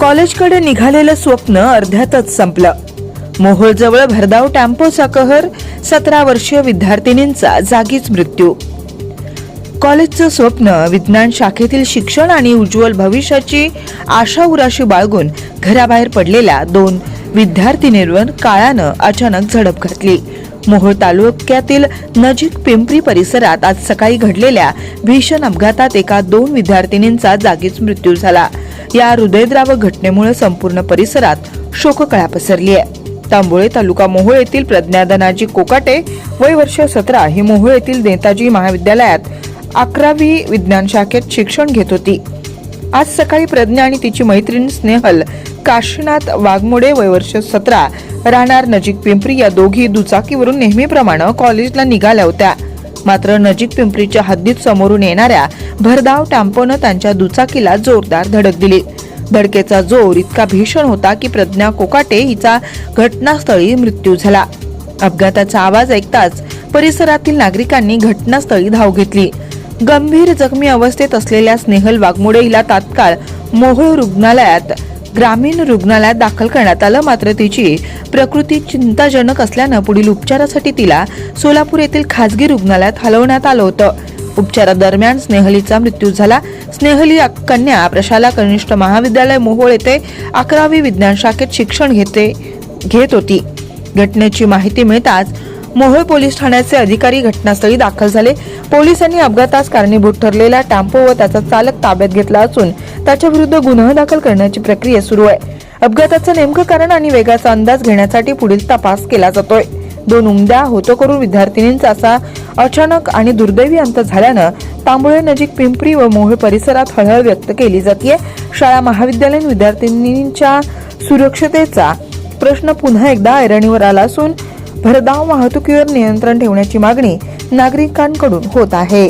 कॉलेजकडे निघालेलं स्वप्न अर्ध्यातच संपलं. मोहोळजवळ भरधाव टेम्पोचा कहर, 17 वर्षीय विद्यार्थिनींचा जागीच मृत्यू. कॉलेजचं स्वप्न, विज्ञान शाखेतील शिक्षण आणि उज्ज्वल भविष्याची आशा उराशी बाळगून घराबाहेर पडलेल्या 2 विद्यार्थिनींवर काळानं अचानक झडप घातली. मोहोळ तालुक्यातील नजीक पिंपरी परिसरात आज सकाळी घडलेल्या भीषण अपघातात एका 2 विद्यार्थिनींचा जागीच मृत्यू झाला. या हृदयद्रावक घटनेमुळे संपूर्ण परिसरात शोककळा पसरली आहे. तांबोळे तालुका मोहोळ येथील प्रज्ञा धनाजी कोकाटे, वय वर्ष 17, ही मोहोळ येथील नेताजी महाविद्यालयात 11वी विज्ञान शाखेत शिक्षण घेत होती. आज सकाळी प्रज्ञा आणि तिची मैत्रीण स्नेहल काशीनाथ वाघमोडे, वय वर्ष 17, राहणार नजीक पिंपरी, या दोघी दुचाकीवरून नेहमीप्रमाणे कॉलेजला निघाल्या होत्या. मात्र नजीक पिंपरीच्या हद्दीत समोरून येणाऱ्या भरधाव टेम्पोनं त्यांच्या दुचाकीला जोरदार धडक दिली. धडकेचा जोर इतका भीषण होता की प्रज्ञा कोकाटे हिचा घटनास्थळी मृत्यू झाला. अपघाताचा आवाज ऐकताच परिसरातील नागरिकांनी घटनास्थळी धाव घेतली. गंभीर जखमी अवस्थेत असलेल्या स्नेहल वाघमोडे हिला तात्काळ मोहोळ ग्रामीण रुग्णालयात दाखल करण्यात आलं. मात्र तिची प्रकृती चिंताजनक असल्यानं पुढील उपचारासाठी तिला सोलापूर येथील खासगी रुग्णालयात हलवण्यात आलं होतं. उपचारादरम्यान स्नेहलीचा मृत्यू झाला. स्नेहली कन्या प्रशाला कनिष्ठ महाविद्यालय मोहोळ येथे 11वी विज्ञान शाखेत शिक्षण घेत होती. घटनेची माहिती मिळताच मोहोळ पोलीस ठाण्याचे अधिकारी घटनास्थळी दाखल झाले. पोलिसांनी अपघातास कारणीभूत ठरलेला टेम्पो व त्याचा चालक ताब्यात घेतला असून त्याच्या विरुद्ध गुन्हा दाखल करण्याची प्रक्रिया सुरू आहे. अपघाताचं नेमकं कारण आणि वेगाचा अंदाज घेण्यासाठी पुढील तपास केला जातोय. 2 उमद्या होतकरू विद्यार्थिनींचा असा अचानक आणि दुर्दैवी अंत झाल्यानं तांबोळे नजीक पिंपरी व मोहोळ परिसरात हळहळ व्यक्त केली जाते. शाळा महाविद्यालयीन विद्यार्थिनींच्या सुरक्षतेचा प्रश्न पुन्हा एकदा ऐरणीवर आला असून भरधाव वाहतुकीवर नियंत्रण ठेवण्याची मागणी नागरिकांकडून होत आहे.